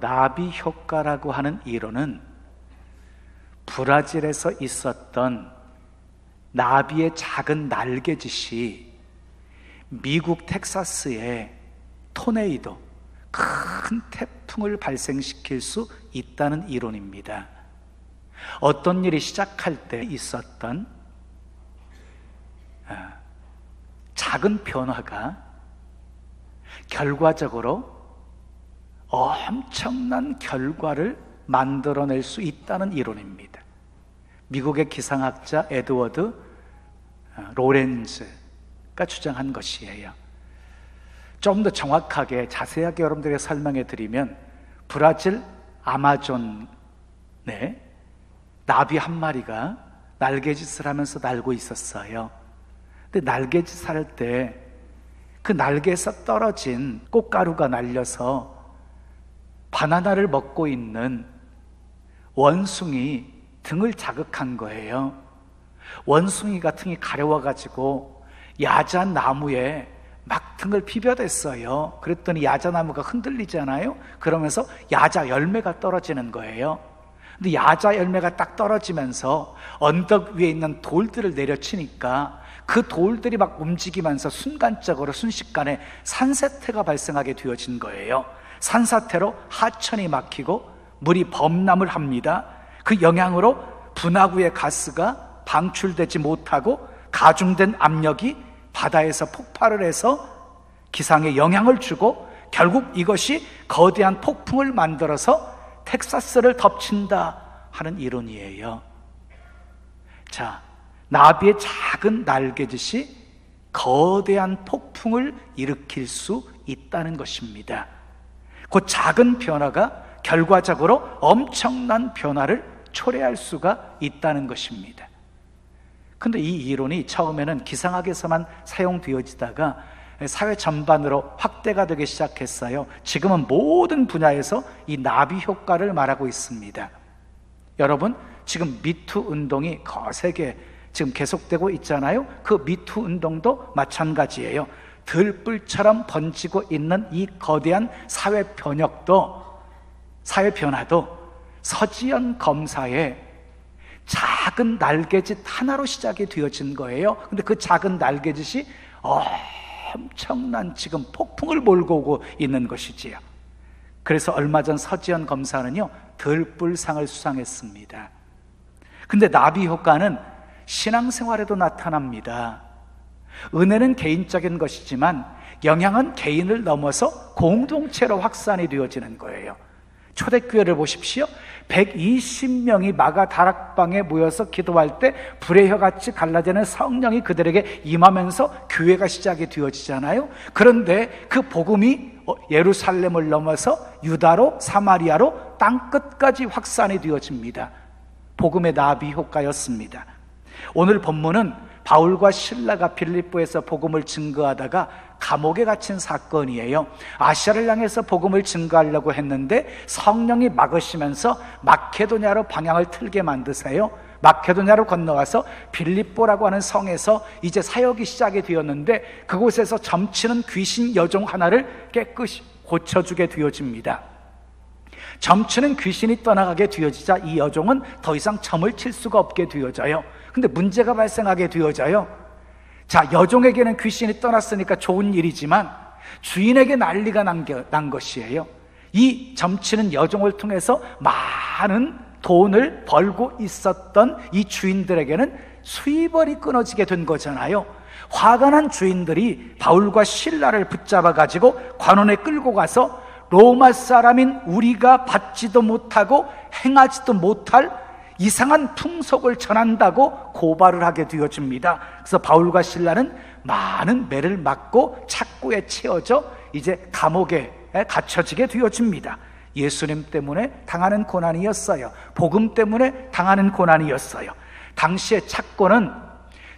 나비 효과라고 하는 이론은 브라질에서 있었던 나비의 작은 날개짓이 미국 텍사스에 토네이도, 큰 태풍을 발생시킬 수 있다는 이론입니다. 어떤 일이 시작할 때 있었던 작은 변화가 결과적으로 엄청난 결과를 만들어낼 수 있다는 이론입니다. 미국의 기상학자 에드워드 로렌즈가 주장한 것이에요. 좀 더 정확하게 자세하게 여러분들에게 설명해 드리면, 브라질 아마존에 나비 한 마리가 날개짓을 하면서 날고 있었어요. 근데 날개짓 할 때 그 날개에서 떨어진 꽃가루가 날려서 바나나를 먹고 있는 원숭이 등을 자극한 거예요. 원숭이가 등이 가려워가지고 야자나무에 막 등을 비벼댔어요. 그랬더니 야자나무가 흔들리잖아요. 그러면서 야자 열매가 떨어지는 거예요. 근데 야자 열매가 딱 떨어지면서 언덕 위에 있는 돌들을 내려치니까 그 돌들이 막 움직이면서 순간적으로 순식간에 산사태가 발생하게 되어진 거예요. 산사태로 하천이 막히고 물이 범람을 합니다. 그 영향으로 분화구의 가스가 방출되지 못하고 가중된 압력이 바다에서 폭발을 해서 기상에 영향을 주고, 결국 이것이 거대한 폭풍을 만들어서 텍사스를 덮친다 하는 이론이에요. 자, 나비의 작은 날개짓이 거대한 폭풍을 일으킬 수 있다는 것입니다. 그 작은 변화가 결과적으로 엄청난 변화를 초래할 수가 있다는 것입니다. 근데 이 이론이 처음에는 기상학에서만 사용되어지다가 사회 전반으로 확대가 되기 시작했어요. 지금은 모든 분야에서 이 나비 효과를 말하고 있습니다. 여러분, 지금 미투 운동이 거세게 지금 계속되고 있잖아요. 그 미투 운동도 마찬가지예요. 들불처럼 번지고 있는 이 거대한 사회 변화도 서지현 검사의 작은 날개짓 하나로 시작이 되어진 거예요. 근데 그 작은 날개짓이 엄청난 지금 폭풍을 몰고 오고 있는 것이지요. 그래서 얼마 전 서지현 검사는요, 들불상을 수상했습니다. 근데 나비 효과는 신앙생활에도 나타납니다. 은혜는 개인적인 것이지만 영향은 개인을 넘어서 공동체로 확산이 되어지는 거예요. 초대교회를 보십시오. 120명이 마가 다락방에 모여서 기도할 때 불의 혀같이 갈라지는 성령이 그들에게 임하면서 교회가 시작이 되어지잖아요. 그런데 그 복음이 예루살렘을 넘어서 유다로, 사마리아로 땅끝까지 확산이 되어집니다. 복음의 나비 효과였습니다. 오늘 본문은 바울과 실라가 빌립보에서 복음을 증거하다가 감옥에 갇힌 사건이에요. 아시아를 향해서 복음을 증거하려고 했는데 성령이 막으시면서 마케도냐로 방향을 틀게 만드세요. 마케도냐로 건너가서 빌립보라고 하는 성에서 이제 사역이 시작이 되었는데, 그곳에서 점치는 귀신 여종 하나를 깨끗이 고쳐주게 되어집니다. 점치는 귀신이 떠나가게 되어지자 이 여종은 더 이상 점을 칠 수가 없게 되어져요. 근데 문제가 발생하게 되어져요. 자, 여종에게는 귀신이 떠났으니까 좋은 일이지만 주인에게 난리가 난 것이에요. 이 점치는 여종을 통해서 많은 돈을 벌고 있었던 이 주인들에게는 수입원이 끊어지게 된 거잖아요. 화가 난 주인들이 바울과 실라를 붙잡아 가지고 관원에 끌고 가서 로마 사람인 우리가 받지도 못하고 행하지도 못할 이상한 풍속을 전한다고 고발을 하게 되어집니다. 그래서 바울과 실라는 많은 매를 맞고 착고에 채워져 이제 감옥에 갇혀지게 되어집니다. 예수님 때문에 당하는 고난이었어요. 복음 때문에 당하는 고난이었어요. 당시에 착고는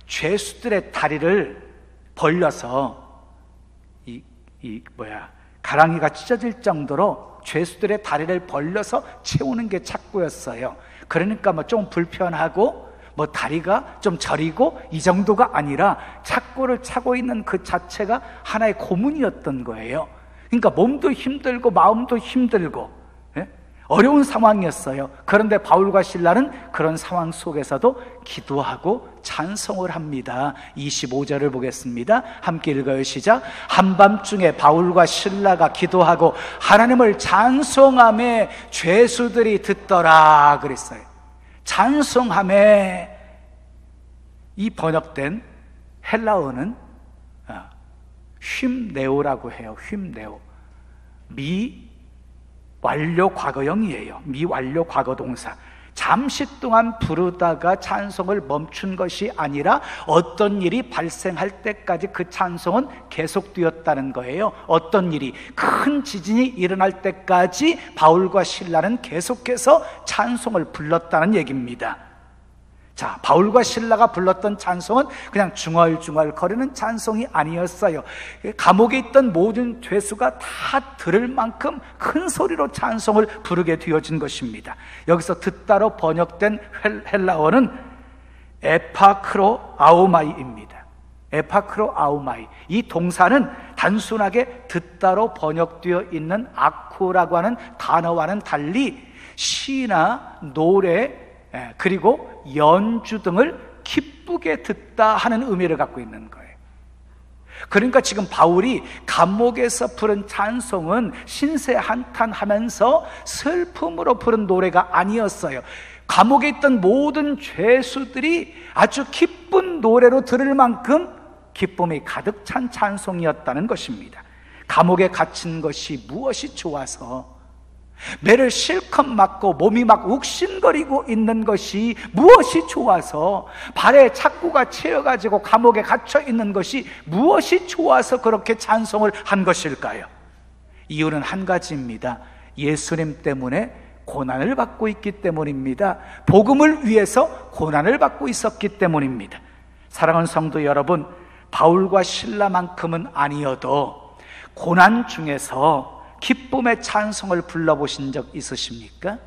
죄수들의 다리를 벌려서 가랑이가 찢어질 정도로 죄수들의 다리를 벌려서 채우는 게 착고였어요. 그러니까 좀 불편하고 다리가 좀 저리고 이 정도가 아니라 착고를 차고 있는 그 자체가 하나의 고문이었던 거예요. 그러니까 몸도 힘들고 마음도 힘들고 어려운 상황이었어요. 그런데 바울과 실라는 그런 상황 속에서도 기도하고 찬송을 합니다. 25절을 보겠습니다. 함께 읽어요. 시작. 한밤중에 바울과 실라가 기도하고 하나님을 찬송하며 죄수들이 듣더라 그랬어요. 찬송하며, 이 번역된 헬라어는 휄네오라고 해요. 휄네오. 미완료 과거형이에요. 미완료 과거 동사. 잠시 동안 부르다가 찬송을 멈춘 것이 아니라 어떤 일이 발생할 때까지 그 찬송은 계속되었다는 거예요. 어떤 일이, 큰 지진이 일어날 때까지 바울과 실라는 계속해서 찬송을 불렀다는 얘기입니다. 자, 바울과 실라가 불렀던 찬송은 그냥 중얼중얼 거리는 찬송이 아니었어요. 감옥에 있던 모든 죄수가 다 들을 만큼 큰 소리로 찬송을 부르게 되어진 것입니다. 여기서 듣다로 번역된 헬라어는 에파크로 아우마이입니다. 에파크로 아우마이. 이 동사는 단순하게 듣다로 번역되어 있는 아쿠라고 하는 단어와는 달리 시나 노래, 그리고 연주 등을 기쁘게 듣다 하는 의미를 갖고 있는 거예요. 그러니까 지금 바울이 감옥에서 부른 찬송은 신세한탄하면서 슬픔으로 부른 노래가 아니었어요. 감옥에 있던 모든 죄수들이 아주 기쁜 노래로 들을 만큼 기쁨이 가득 찬 찬송이었다는 것입니다. 감옥에 갇힌 것이 무엇이 좋아서, 매를 실컷 맞고 몸이 막 욱신거리고 있는 것이 무엇이 좋아서, 발에 착고가 채여가지고 감옥에 갇혀 있는 것이 무엇이 좋아서 그렇게 찬송을 한 것일까요? 이유는 한 가지입니다. 예수님 때문에 고난을 받고 있기 때문입니다. 복음을 위해서 고난을 받고 있었기 때문입니다. 사랑하는 성도 여러분, 바울과 실라만큼은 아니어도 고난 중에서 기쁨의 찬송을 불러보신 적 있으십니까?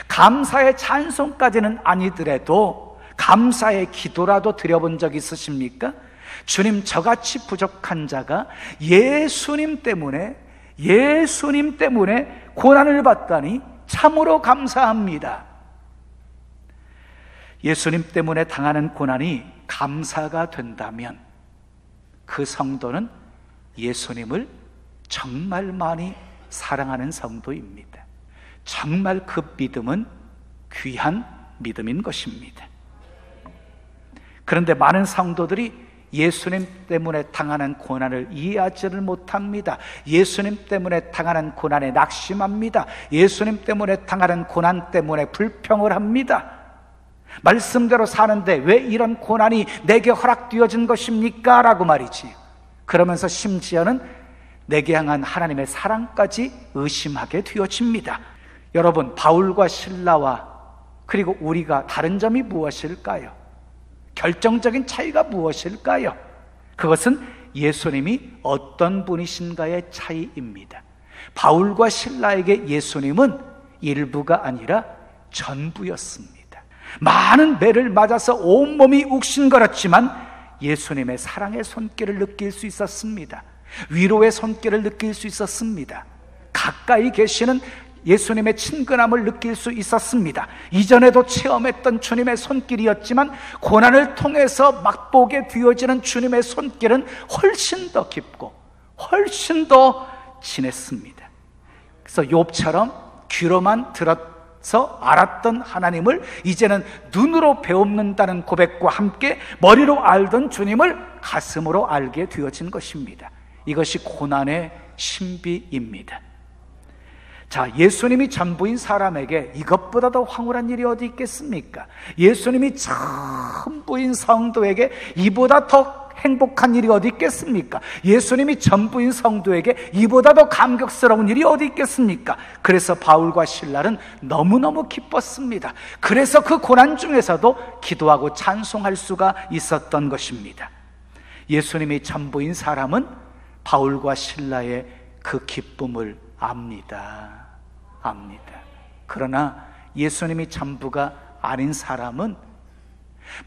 감사의 찬송까지는 아니더라도 감사의 기도라도 드려본 적 있으십니까? 주님, 저같이 부족한 자가 예수님 때문에 고난을 받다니 참으로 감사합니다. 예수님 때문에 당하는 고난이 감사가 된다면 그 성도는 예수님을 정말 많이 사랑하는 성도입니다. 정말 그 믿음은 귀한 믿음인 것입니다. 그런데 많은 성도들이 예수님 때문에 당하는 고난을 이해하지를 못합니다. 예수님 때문에 당하는 고난에 낙심합니다. 예수님 때문에 당하는 고난 때문에 불평을 합니다. 말씀대로 사는데 왜 이런 고난이 내게 허락되어진 것입니까? 라고 말이지. 그러면서 심지어는 내게 향한 하나님의 사랑까지 의심하게 되어집니다. 여러분, 바울과 실라와 그리고 우리가 다른 점이 무엇일까요? 결정적인 차이가 무엇일까요? 그것은 예수님이 어떤 분이신가의 차이입니다. 바울과 실라에게 예수님은 일부가 아니라 전부였습니다. 많은 매를 맞아서 온몸이 욱신거렸지만 예수님의 사랑의 손길을 느낄 수 있었습니다. 위로의 손길을 느낄 수 있었습니다. 가까이 계시는 예수님의 친근함을 느낄 수 있었습니다. 이전에도 체험했던 주님의 손길이었지만 고난을 통해서 맛보게 되어지는 주님의 손길은 훨씬 더 깊고 훨씬 더 진했습니다. 그래서 욥처럼 귀로만 들어서 알았던 하나님을 이제는 눈으로 배웁는다는 고백과 함께 머리로 알던 주님을 가슴으로 알게 되어진 것입니다. 이것이 고난의 신비입니다. 자, 예수님이 전부인 사람에게 이것보다 더 황홀한 일이 어디 있겠습니까? 예수님이 전부인 성도에게 이보다 더 행복한 일이 어디 있겠습니까? 예수님이 전부인 성도에게 이보다 더 감격스러운 일이 어디 있겠습니까? 그래서 바울과 실라는 너무너무 기뻤습니다. 그래서 그 고난 중에서도 기도하고 찬송할 수가 있었던 것입니다. 예수님이 전부인 사람은 바울과 실라의 그 기쁨을 압니다. 그러나 예수님이 전부가 아닌 사람은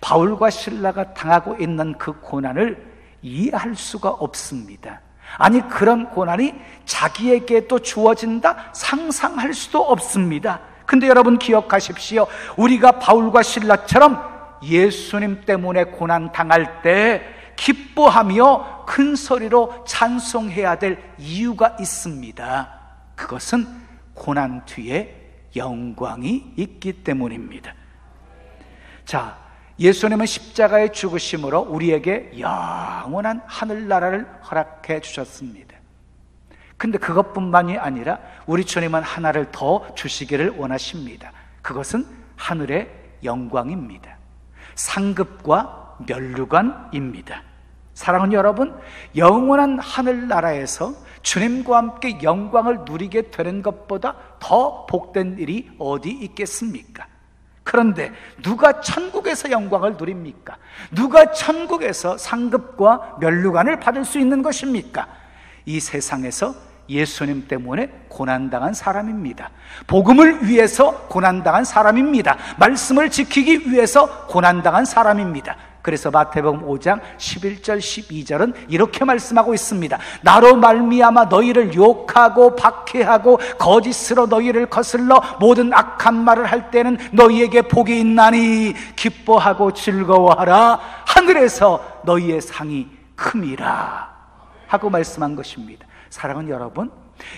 바울과 실라가 당하고 있는 그 고난을 이해할 수가 없습니다. 아니, 그런 고난이 자기에게도 주어진다? 상상할 수도 없습니다. 근데 여러분 기억하십시오. 우리가 바울과 실라처럼 예수님 때문에 고난 당할 때 기뻐하며 큰 소리로 찬송해야 될 이유가 있습니다. 그것은 고난 뒤에 영광이 있기 때문입니다. 자, 예수님은 십자가의 죽으심으로 우리에게 영원한 하늘나라를 허락해 주셨습니다. 근데 그것뿐만이 아니라 우리 주님은 하나를 더 주시기를 원하십니다. 그것은 하늘의 영광입니다. 상급과 면류관입니다. 사랑하는 여러분, 영원한 하늘나라에서 주님과 함께 영광을 누리게 되는 것보다 더 복된 일이 어디 있겠습니까? 그런데 누가 천국에서 영광을 누립니까? 누가 천국에서 상급과 면류관을 받을 수 있는 것입니까? 이 세상에서 예수님 때문에 고난당한 사람입니다. 복음을 위해서 고난당한 사람입니다. 말씀을 지키기 위해서 고난당한 사람입니다. 그래서 마태복음 5장 11절 12절은 이렇게 말씀하고 있습니다. 나로 말미암아 너희를 욕하고 박해하고 거짓으로 너희를 거슬러 모든 악한 말을 할 때는 너희에게 복이 있나니 기뻐하고 즐거워하라. 하늘에서 너희의 상이 큼이라 하고 말씀한 것입니다. 사랑하는 여러분,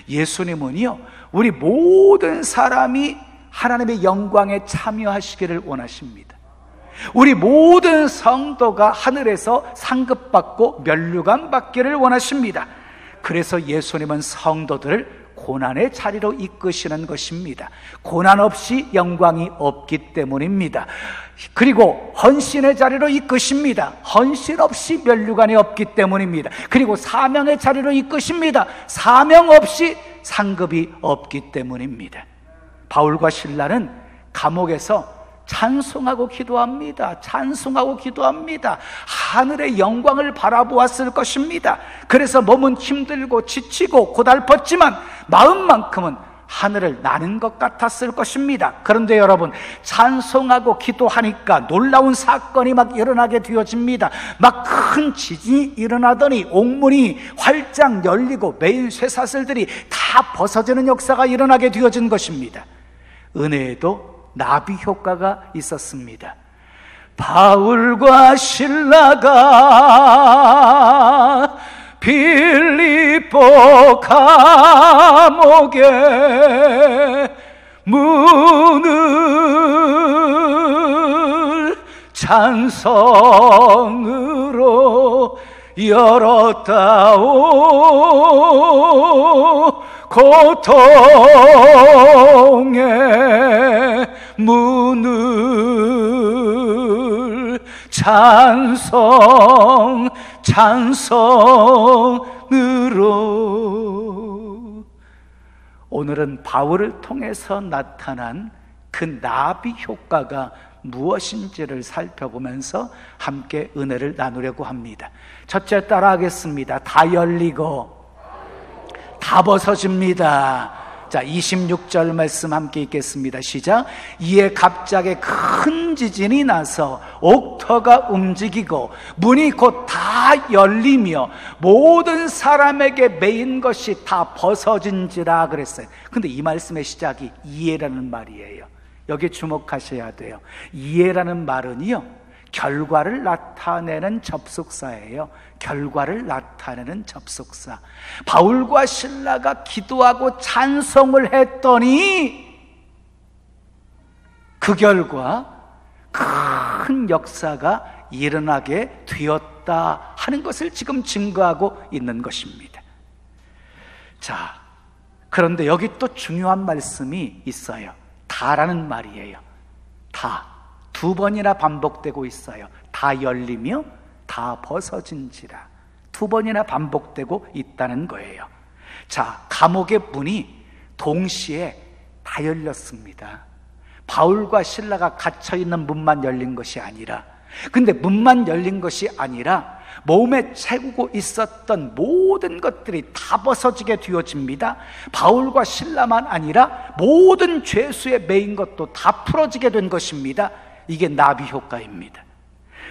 예수님은요, 우리 모든 사람이 하나님의 영광에 참여하시기를 원하십니다. 우리 모든 성도가 하늘에서 상급받고 면류관 받기를 원하십니다. 그래서 예수님은 성도들을 고난의 자리로 이끄시는 것입니다. 고난 없이 영광이 없기 때문입니다. 그리고 헌신의 자리로 이끄십니다. 헌신 없이 면류관이 없기 때문입니다. 그리고 사명의 자리로 이끄십니다. 사명 없이 상급이 없기 때문입니다. 바울과 실라는 감옥에서 찬송하고 기도합니다. 찬송하고 기도합니다. 하늘의 영광을 바라보았을 것입니다. 그래서 몸은 힘들고 지치고 고달팠지만 마음만큼은 하늘을 나는 것 같았을 것입니다. 그런데 여러분, 찬송하고 기도하니까 놀라운 사건이 막 일어나게 되어집니다. 막 큰 지진이 일어나더니 옥문이 활짝 열리고 메인 쇠사슬들이 다 벗어지는 역사가 일어나게 되어진 것입니다. 은혜에도 나비 효과가 있었습니다. 바울과 실라가 빌립보 감옥에 문을 찬성으로 열었다오. 고통의 문을 찬송으로. 오늘은 바울을 통해서 나타난 그 나비 효과가 무엇인지를 살펴보면서 함께 은혜를 나누려고 합니다. 첫째, 따라하겠습니다. 다 열리고 다 벗어집니다. 자, 26절 말씀 함께 읽겠습니다. 시작. 이에 갑자기 큰 지진이 나서 옥터가 움직이고 문이 곧 다 열리며 모든 사람에게 매인 것이 다 벗어진지라 그랬어요. 근데 이 말씀의 시작이 이해라는 말이에요. 여기 주목하셔야 돼요. 이해라는 말은요, 결과를 나타내는 접속사예요. 결과를 나타내는 접속사. 바울과 실라가 기도하고 찬송을 했더니 그 결과 큰 역사가 일어나게 되었다 하는 것을 지금 증거하고 있는 것입니다. 자, 그런데 여기 또 중요한 말씀이 있어요. 다라는 말이에요. 다. 두 번이나 반복되고 있어요. 다 열리며 다 벗어진지라. 두 번이나 반복되고 있다는 거예요. 자, 감옥의 문이 동시에 다 열렸습니다. 바울과 실라가 갇혀있는 문만 열린 것이 아니라, 근데 문만 열린 것이 아니라 몸에 채우고 있었던 모든 것들이 다 벗어지게 되어집니다. 바울과 실라만 아니라 모든 죄수에 매인 것도 다 풀어지게 된 것입니다. 이게 나비 효과입니다.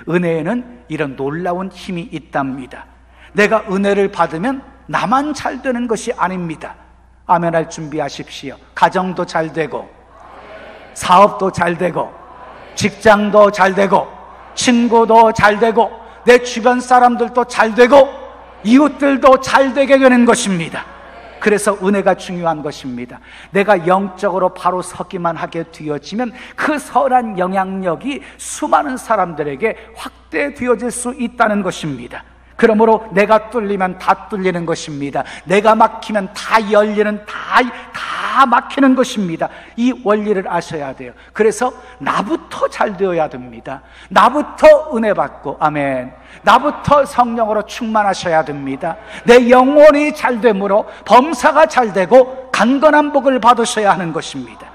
은혜에는 이런 놀라운 힘이 있답니다. 내가 은혜를 받으면 나만 잘 되는 것이 아닙니다. 아멘할 준비하십시오. 가정도 잘 되고, 사업도 잘 되고, 직장도 잘 되고, 친구도 잘 되고, 내 주변 사람들도 잘 되고, 이웃들도 잘 되게 되는 것입니다. 그래서 은혜가 중요한 것입니다. 내가 영적으로 바로 서기만 하게 되어지면 그 선한 영향력이 수많은 사람들에게 확대되어질 수 있다는 것입니다. 그러므로 내가 뚫리면 다 뚫리는 것입니다. 내가 막히면 다 열리는, 다 막히는 것입니다. 이 원리를 아셔야 돼요. 그래서 나부터 잘 되어야 됩니다. 나부터 은혜 받고, 아멘, 나부터 성령으로 충만하셔야 됩니다. 내 영혼이 잘 되므로 범사가 잘 되고 강건한 복을 받으셔야 하는 것입니다.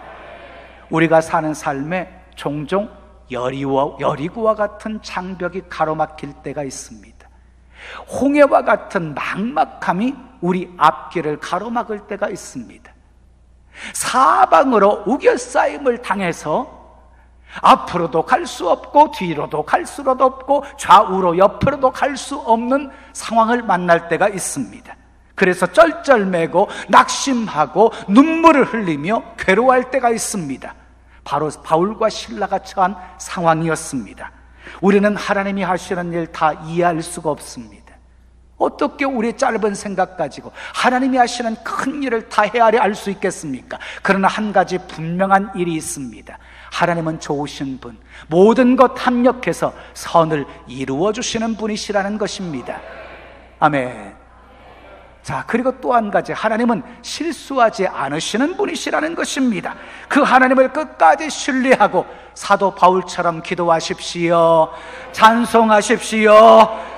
우리가 사는 삶에 종종 여리고와 같은 장벽이 가로막힐 때가 있습니다. 홍해와 같은 막막함이 우리 앞길을 가로막을 때가 있습니다. 사방으로 우겨싸임을 당해서 앞으로도 갈 수 없고 뒤로도 갈 수도 없고 좌우로 옆으로도 갈 수 없는 상황을 만날 때가 있습니다. 그래서 쩔쩔매고 낙심하고 눈물을 흘리며 괴로워할 때가 있습니다. 바로 바울과 실라가 처한 상황이었습니다. 우리는 하나님이 하시는 일 다 이해할 수가 없습니다. 어떻게 우리의 짧은 생각 가지고 하나님이 하시는 큰 일을 다 헤아려 알 수 있겠습니까? 그러나 한 가지 분명한 일이 있습니다. 하나님은 좋으신 분, 모든 것 합력해서 선을 이루어 주시는 분이시라는 것입니다. 아멘. 자, 그리고 또 한 가지, 하나님은 실수하지 않으시는 분이시라는 것입니다. 그 하나님을 끝까지 신뢰하고 사도 바울처럼 기도하십시오. 찬송하십시오.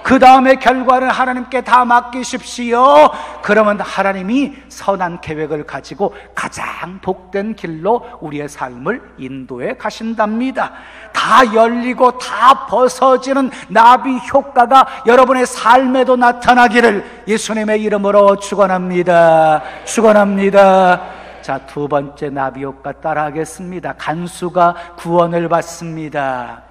그 다음에 결과를 하나님께 다 맡기십시오. 그러면 하나님이 선한 계획을 가지고 가장 복된 길로 우리의 삶을 인도해 가신답니다. 다 열리고 다 벗어지는 나비 효과가 여러분의 삶에도 나타나기를 예수님의 이름으로 축원합니다. 축원합니다. 자, 두 번째 나비 효과 따라하겠습니다. 간수가 구원을 받습니다.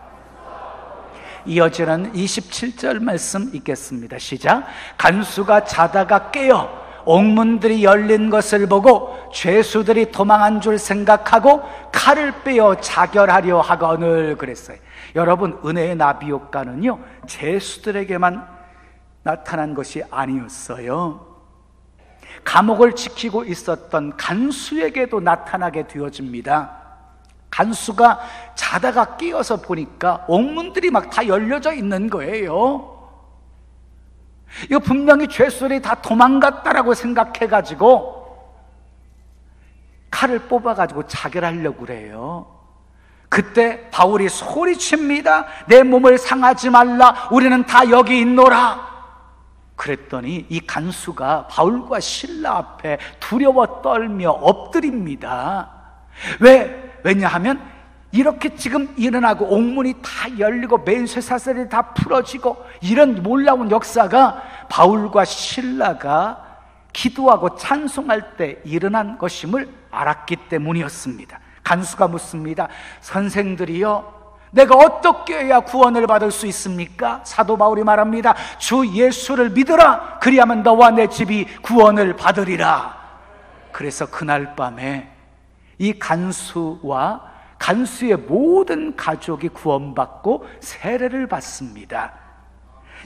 이어지는 27절 말씀 읽겠습니다. 시작. 간수가 자다가 깨어 옥문들이 열린 것을 보고 죄수들이 도망한 줄 생각하고 칼을 빼어 자결하려 하거늘 그랬어요. 여러분, 은혜의 나비 효과는요, 죄수들에게만 나타난 것이 아니었어요. 감옥을 지키고 있었던 간수에게도 나타나게 되어집니다. 간수가 자다가 깨어서 보니까 옥문들이 막 다 열려져 있는 거예요. 이거 분명히 죄수들이 다 도망갔다라고 생각해가지고 칼을 뽑아가지고 자결하려고 그래요. 그때 바울이 소리칩니다. 내 몸을 상하지 말라. 우리는 다 여기 있노라. 그랬더니 이 간수가 바울과 실라 앞에 두려워 떨며 엎드립니다. 왜냐하면 이렇게 지금 일어나고 옥문이 다 열리고 맨쇠사슬이 다 풀어지고 이런 놀라운 역사가 바울과 실라가 기도하고 찬송할 때 일어난 것임을 알았기 때문이었습니다. 간수가 묻습니다. 선생들이여, 내가 어떻게 해야 구원을 받을 수 있습니까? 사도 바울이 말합니다. 주 예수를 믿으라. 그리하면 너와 내 집이 구원을 받으리라. 그래서 그날 밤에 이 간수와 간수의 모든 가족이 구원받고 세례를 받습니다.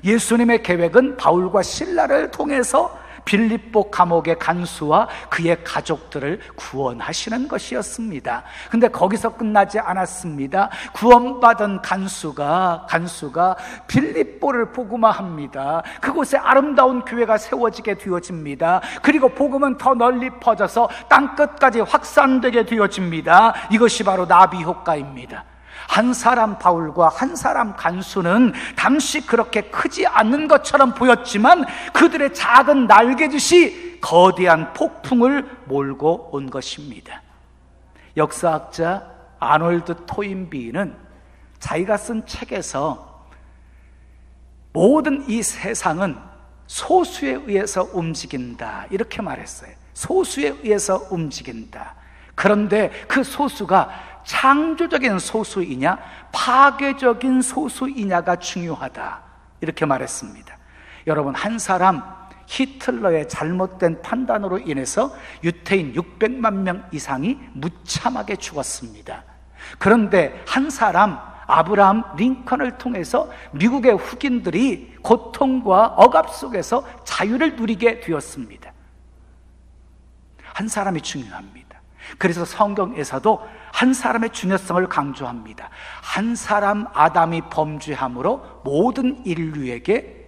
예수님의 계획은 바울과 실라를 통해서 빌립보 감옥의 간수와 그의 가족들을 구원하시는 것이었습니다. 근데 거기서 끝나지 않았습니다. 구원받은 간수가 빌립보를 복음화합니다. 그곳에 아름다운 교회가 세워지게 되어집니다. 그리고 복음은 더 널리 퍼져서 땅끝까지 확산되게 되어집니다. 이것이 바로 나비 효과입니다. 한 사람 바울과 한 사람 간수는 당시 그렇게 크지 않는 것처럼 보였지만 그들의 작은 날개짓이 거대한 폭풍을 몰고 온 것입니다. 역사학자 아놀드 토인비는 자기가 쓴 책에서 모든 이 세상은 소수에 의해서 움직인다, 이렇게 말했어요. 소수에 의해서 움직인다. 그런데 그 소수가 창조적인 소수이냐 파괴적인 소수이냐가 중요하다, 이렇게 말했습니다. 여러분, 한 사람 히틀러의 잘못된 판단으로 인해서 유태인 600만 명 이상이 무참하게 죽었습니다. 그런데 한 사람, 아브라함 링컨을 통해서 미국의 흑인들이 고통과 억압 속에서 자유를 누리게 되었습니다. 한 사람이 중요합니다. 그래서 성경에서도 한 사람의 중요성을 강조합니다. 한 사람 아담이 범죄함으로 모든 인류에게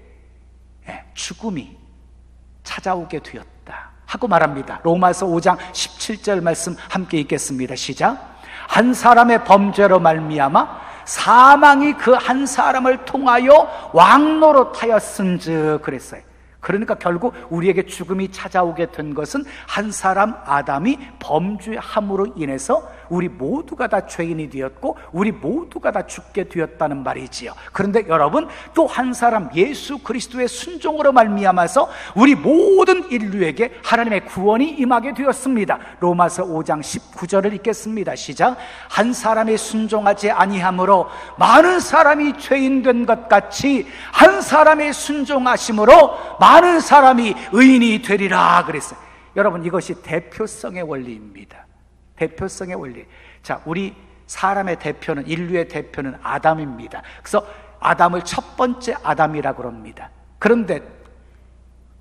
죽음이 찾아오게 되었다 하고 말합니다. 로마서 5장 17절 말씀 함께 읽겠습니다. 시작. 한 사람의 범죄로 말미암아 사망이 그 한 사람을 통하여 왕노릇하였은즉 그랬어요. 그러니까 결국 우리에게 죽음이 찾아오게 된 것은 한 사람 아담이 범죄함으로 인해서 우리 모두가 다 죄인이 되었고 우리 모두가 다 죽게 되었다는 말이지요. 그런데 여러분, 또 한 사람 예수 그리스도의 순종으로 말미암아서 우리 모든 인류에게 하나님의 구원이 임하게 되었습니다. 로마서 5장 19절을 읽겠습니다. 시작. 한 사람이 순종하지 아니함으로 많은 사람이 죄인 된 것 같이 한 사람의 순종하심으로 많은 사람이 의인이 되리라 그랬어요. 여러분, 이것이 대표성의 원리입니다. 대표성의 원리. 자, 우리 사람의 대표는, 인류의 대표는 아담입니다. 그래서 아담을 첫 번째 아담이라고 합니다. 그런데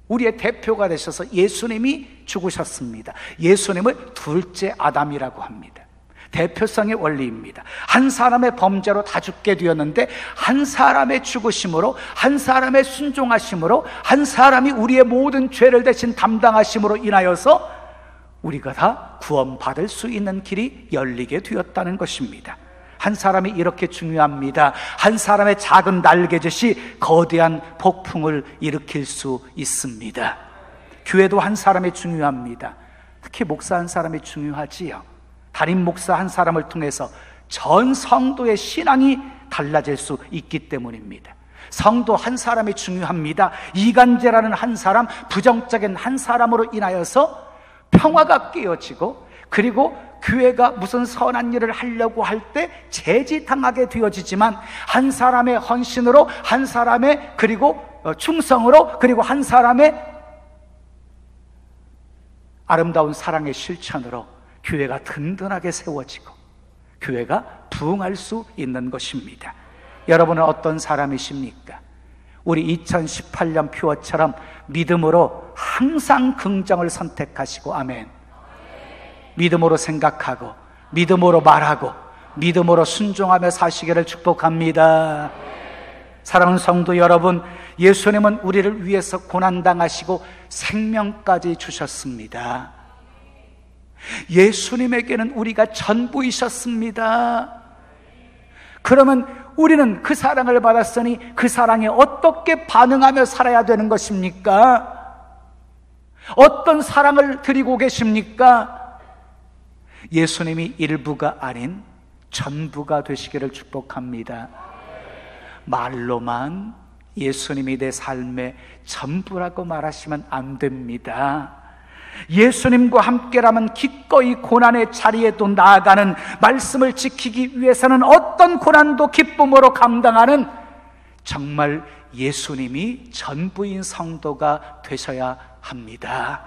우리의 대표가 되셔서 예수님이 죽으셨습니다. 예수님을 둘째 아담이라고 합니다. 대표성의 원리입니다. 한 사람의 범죄로 다 죽게 되었는데 한 사람의 죽으심으로, 한 사람의 순종하심으로, 한 사람이 우리의 모든 죄를 대신 담당하심으로 인하여서 우리가 다 구원받을 수 있는 길이 열리게 되었다는 것입니다. 한 사람이 이렇게 중요합니다. 한 사람의 작은 날개짓이 거대한 폭풍을 일으킬 수 있습니다. 교회도 한 사람이 중요합니다. 특히 목사 한 사람이 중요하지요. 담임 목사 한 사람을 통해서 전 성도의 신앙이 달라질 수 있기 때문입니다. 성도 한 사람이 중요합니다. 이간제라는 한 사람, 부정적인 한 사람으로 인하여서 평화가 깨어지고, 그리고 교회가 무슨 선한 일을 하려고 할 때 제지당하게 되어지지만 한 사람의 헌신으로, 한 사람의 그리고 충성으로, 그리고 한 사람의 아름다운 사랑의 실천으로 교회가 든든하게 세워지고 교회가 부흥할 수 있는 것입니다. 여러분은 어떤 사람이십니까? 우리 2018년 표어처럼 믿음으로 항상 긍정을 선택하시고, 아멘. 믿음으로 생각하고, 믿음으로 말하고, 믿음으로 순종하며 사시기를 축복합니다. 사랑하는 성도 여러분, 예수님은 우리를 위해서 고난당하시고 생명까지 주셨습니다. 예수님에게는 우리가 전부이셨습니다. 그러면 우리는 그 사랑을 받았으니 그 사랑에 어떻게 반응하며 살아야 되는 것입니까? 어떤 사랑을 드리고 계십니까? 예수님이 일부가 아닌 전부가 되시기를 축복합니다. 말로만 예수님이 내 삶의 전부라고 말하시면 안 됩니다. 예수님과 함께라면 기꺼이 고난의 자리에도 나아가는, 말씀을 지키기 위해서는 어떤 고난도 기쁨으로 감당하는 정말 예수님이 전부인 성도가 되셔야 합니다.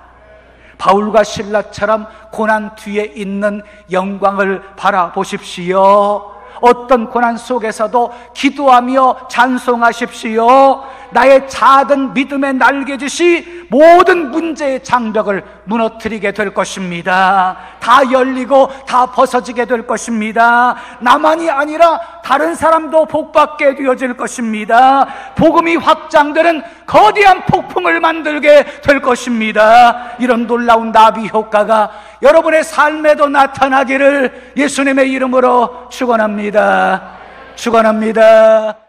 바울과 실라처럼 고난 뒤에 있는 영광을 바라보십시오. 어떤 고난 속에서도 기도하며 찬송하십시오. 나의 작은 믿음의 날개짓이 모든 문제의 장벽을 무너뜨리게 될 것입니다. 다 열리고 다 벗어지게 될 것입니다. 나만이 아니라 다른 사람도 복받게 되어질 것입니다. 복음이 확장되는 거대한 폭풍을 만들게 될 것입니다. 이런 놀라운 나비 효과가 여러분의 삶에도 나타나기를 예수님의 이름으로 축원합니다. 축원합니다.